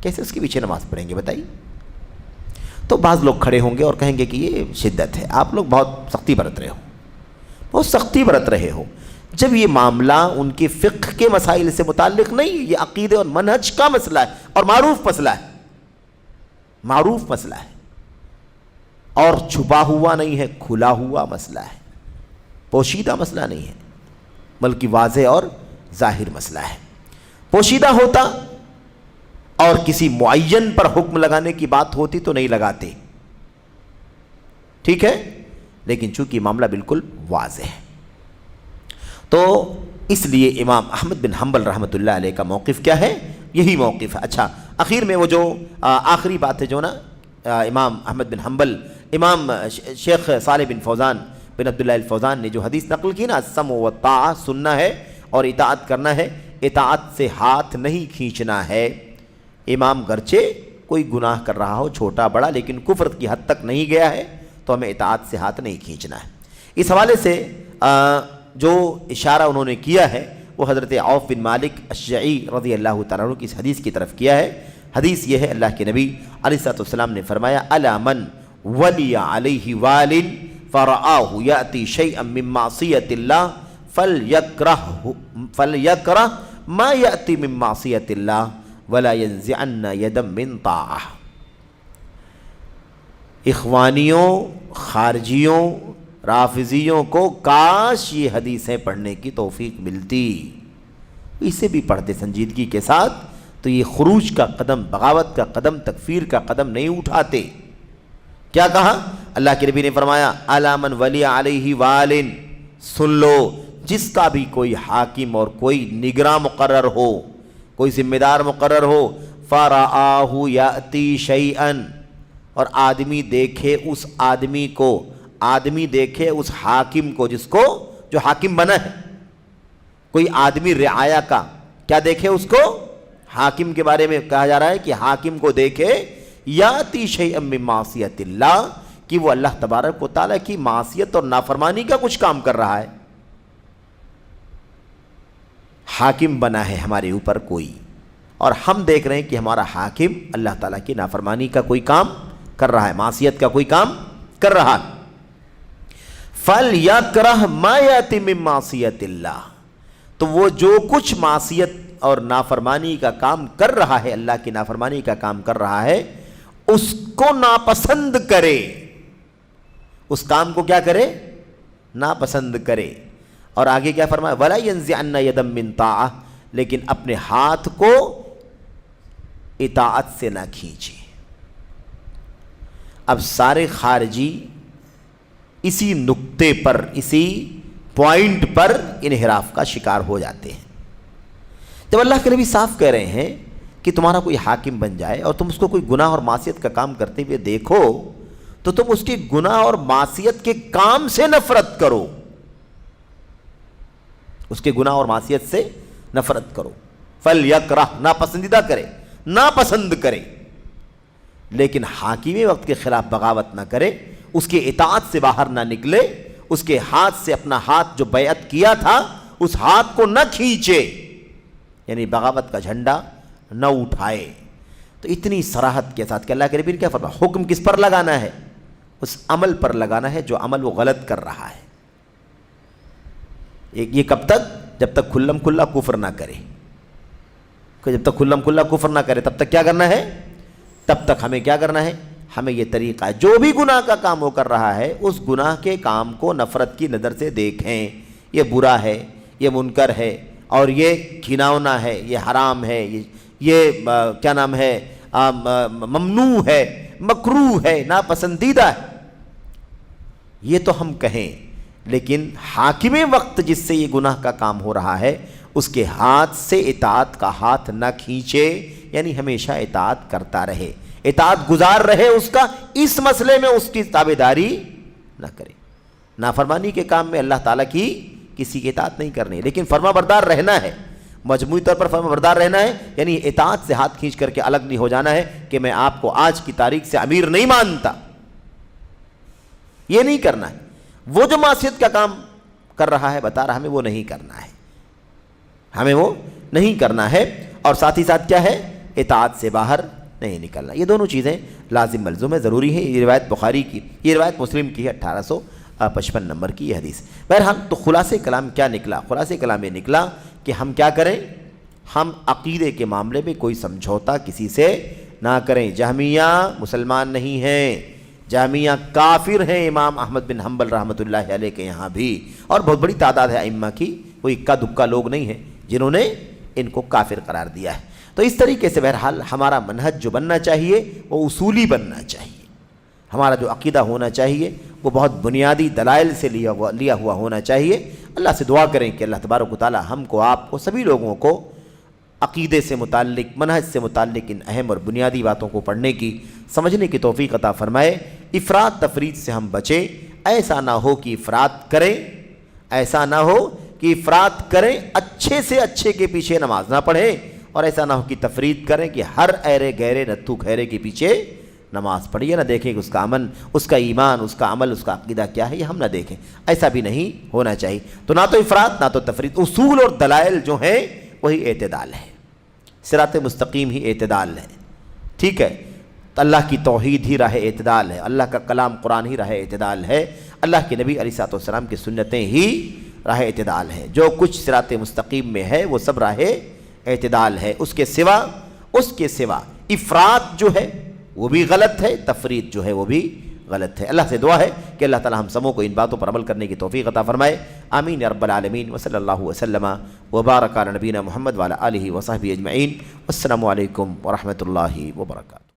کیسے اس کے پیچھے نماز پڑھیں گے بتائیے؟ تو بعض لوگ کھڑے ہوں گے اور کہیں گے کہ یہ شدت ہے، آپ لوگ بہت سختی برت رہے ہو۔ جب یہ معاملہ ان کے فقہ کے مسائل سے متعلق نہیں، یہ عقیدے اور منہج کا مسئلہ ہے اور معروف مسئلہ ہے اور چھپا ہوا نہیں ہے، کھلا ہوا مسئلہ ہے، پوشیدہ مسئلہ نہیں ہے، بلکہ واضح اور ظاہر مسئلہ ہے۔ پوشیدہ ہوتا اور کسی معین پر حکم لگانے کی بات ہوتی تو نہیں لگاتے، ٹھیک ہے، لیکن چونکہ معاملہ بالکل واضح ہے تو اس لیے امام احمد بن حنبل رحمۃ اللہ علیہ کا موقف کیا ہے؟ یہی موقف ہے۔ اچھا، آخر میں وہ جو آخری بات ہے جو نا امام احمد بن حنبل، امام شیخ صالح بن فوزان بن عبداللہ الفوزان نے جو حدیث نقل کی نا، السمع والطاعہ، سننا ہے اور اطاعت کرنا ہے، اطاعت سے ہاتھ نہیں کھینچنا ہے۔ امام گرچہ کوئی گناہ کر رہا ہو چھوٹا بڑا، لیکن کفر کی حد تک نہیں گیا ہے تو ہمیں اطاعت سے ہاتھ نہیں کھینچنا ہے۔ اس حوالے سے جو اشارہ انہوں نے کیا ہے وہ حضرت عوف بن مالک اشجعی رضی اللہ تعالیٰ عنہ کی اس حدیث کی طرف کیا ہے۔ حدیث یہ ہے، اللہ کے نبی علیہ الصلوۃ والسلام نے فرمایا، الا من ولی علیہ وال فرآہ یأتی شیئا من معصیۃ اللہ فلیکرہ ما یأتی من معصیۃ اللہ ولا ینزعن یدا من طاعہ۔ اخوانیوں، خارجیوں، رافضیوں کو کاش یہ حدیثیں پڑھنے کی توفیق ملتی، اسے بھی پڑھتے سنجیدگی کے ساتھ تو یہ خروج کا قدم، بغاوت کا قدم، تکفیر کا قدم نہیں اٹھاتے۔ کیا کہا؟ اللہ کے نبی نے فرمایا، الا من ولی علیہ وال، سن لو جس کا بھی کوئی حاکم اور کوئی نگراں مقرر ہو، کوئی ذمہ دار مقرر ہو، فرآہ یأتی شیئا، اور آدمی دیکھے اس آدمی کو، آدمی دیکھے اس حاکم کو، جس کو جو حاکم بنا ہے، کوئی آدمی رعایا کا کیا دیکھے اس کو؟ حاکم کے بارے میں کہا جا رہا ہے کہ حاکم کو دیکھے یاتی شیئا من معصیت اللہ، کہ وہ اللہ تبارک و تعالیٰ کی معصیت اور نافرمانی کا کچھ کام کر رہا ہے۔ حاکم بنا ہے ہمارے اوپر کوئی، اور ہم دیکھ رہے ہیں کہ ہمارا حاکم اللہ تعالیٰ کی نافرمانی کا کوئی کام کر رہا ہے، معصیت کا کوئی کام کر رہا ہے۔ فَلْيَكْرَهْ مَا يَأْتِ مِن مَّعْصِيَةِ اللَّهِ، تو وہ جو کچھ معصیت اور نافرمانی کا کام کر رہا ہے، اللہ کی نافرمانی کا کام کر رہا ہے، اس کو ناپسند کرے، اس کام کو کیا کرے؟ ناپسند کرے۔ اور آگے کیا فرمایا؟ وَلَا يَنزِعَنَّ يَدًا مِّن طَاعَةٍ، لیکن اپنے ہاتھ کو اطاعت سے نہ کھینچے۔ اب سارے خارجی اسی نقطے پر، اسی پوائنٹ پر انحراف کا شکار ہو جاتے ہیں۔ جب اللہ کے نبی صاف کہہ رہے ہیں کہ تمہارا کوئی حاکم بن جائے اور تم اس کو کوئی گناہ اور معصیت کا کام کرتے ہوئے دیکھو تو تم اس کے گناہ اور معصیت کے کام سے نفرت کرو، اس کے گناہ اور معصیت سے نفرت کرو۔ فَلْيَكْرَهْ، ناپسندیدہ کرے، ناپسند کرے، لیکن حاکمی وقت کے خلاف بغاوت نہ کرے، اس کے اطاعت سے باہر نہ نکلے، اس کے ہاتھ سے اپنا ہاتھ جو بیعت کیا تھا اس ہاتھ کو نہ کھینچے، یعنی بغاوت کا جھنڈا نہ اٹھائے۔ تو اتنی صراحت کے ساتھ کہ اللہ کے نبی نے کیا فرمایا؟ حکم کس پر لگانا ہے؟ اس عمل پر لگانا ہے جو عمل وہ غلط کر رہا ہے۔ یہ کب تک؟ جب تک کھلم کھلا کفر نہ کرے، جب تک کھلم کھلا کفر نہ کرے تب تک کیا کرنا ہے؟ تب تک ہمیں کیا کرنا ہے؟ ہمیں یہ طریقہ ہے، جو بھی گناہ کا کام وہ کر رہا ہے اس گناہ کے کام کو نفرت کی نظر سے دیکھیں، یہ برا ہے، یہ منکر ہے، اور یہ گھناؤنا ہے، یہ حرام ہے، یہ کیا نام ہے ممنوع ہے، مکروہ ہے، ناپسندیدہ ہے، یہ تو ہم کہیں، لیکن حاکم وقت جس سے یہ گناہ کا کام ہو رہا ہے اس کے ہاتھ سے اطاعت کا ہاتھ نہ کھینچے، یعنی ہمیشہ اطاعت کرتا رہے، اطاعت گزار رہے، اس کا اس مسئلے میں اس کی تابعداری نہ کرے۔ نافرمانی کے کام میں اللہ تعالیٰ کی کسی کی اطاعت نہیں کرنی، لیکن فرما بردار رہنا ہے، مجموعی طور پر فرما بردار رہنا ہے، یعنی اطاعت سے ہاتھ کھینچ کر کے الگ نہیں ہو جانا ہے کہ میں آپ کو آج کی تاریخ سے امیر نہیں مانتا، یہ نہیں کرنا ہے۔ وہ جو معصیت کا کام کر رہا ہے بتا رہا ہمیں وہ نہیں کرنا ہے، ہمیں وہ نہیں کرنا ہے، اور ساتھ ہی ساتھ کیا ہے، اطاعت سے باہر نہیں نکلنا۔ یہ دونوں چیزیں لازم ملزوم ہے، ضروری ہے۔ یہ روایت بخاری کی، یہ روایت مسلم کی ہے، 1855 نمبر کی یہ حدیث۔ بہرحال تو خلاصہ کلام کیا نکلا؟ خلاصہ کلام یہ نکلا کہ ہم کیا کریں، ہم عقیدے کے معاملے میں کوئی سمجھوتا کسی سے نہ کریں۔ جہمیہ مسلمان نہیں ہیں، جہمیہ کافر ہیں، امام احمد بن حنبل رحمۃ اللہ علیہ کے یہاں بھی، اور بہت بڑی تعداد ہے ائمہ کی، کوئی اکا دکا لوگ نہیں ہیں جنہوں نے ان کو کافر قرار دیا ہے۔ تو اس طریقے سے بہرحال ہمارا منہج جو بننا چاہیے وہ اصولی بننا چاہیے، ہمارا جو عقیدہ ہونا چاہیے وہ بہت بنیادی دلائل سے لیا ہوا ہونا چاہیے۔ اللہ سے دعا کریں کہ اللہ تبارک و تعالی ہم کو، آپ کو، سبھی لوگوں کو عقیدے سے متعلق، منہج سے متعلق ان اہم اور بنیادی باتوں کو پڑھنے کی، سمجھنے کی توفیق عطا فرمائے۔ افراط تفریط سے ہم بچیں، ایسا نہ ہو کہ افراط کریں، ایسا نہ ہو کہ افراط کریں، اچھے سے اچھے کے پیچھے نماز نہ پڑھیں، اور ایسا نہ ہو کہ تفریط کریں کہ ہر ایرے گہرے نتھو خیرے کے پیچھے نماز پڑھیے، نہ دیکھیں کہ اس کا امن، اس کا ایمان، اس کا عمل، اس کا عقیدہ کیا ہے، یہ ہم نہ دیکھیں، ایسا بھی نہیں ہونا چاہیے۔ تو نہ تو افراط نہ تو تفریط، اصول اور دلائل جو ہیں وہی اعتدال ہے، صراط مستقیم ہی اعتدال ہے، ٹھیک ہے؟ اللہ کی توحید ہی راہ اعتدال ہے، اللہ کا کلام قرآن ہی راہ اعتدال ہے، اللہ کے نبی علیہ الصلوۃ والسلام کی سنتیں ہی راہ اعتدال ہے، جو کچھ صراط مستقیم میں ہے وہ سب راہ اعتدال ہے، اس کے سوا افراط جو ہے وہ بھی غلط ہے، تفریط جو ہے وہ بھی غلط ہے۔ اللہ سے دعا ہے کہ اللہ تعالی ہم سبوں کو ان باتوں پر عمل کرنے کی توفیق عطا فرمائے، آمین یا رب العالمین۔ وصلی اللہ وسلم وبارک علی نبینا محمد وعلی آلہ وصحبہ اجمعین۔ السلام علیکم ورحمۃ اللہ وبرکاتہ۔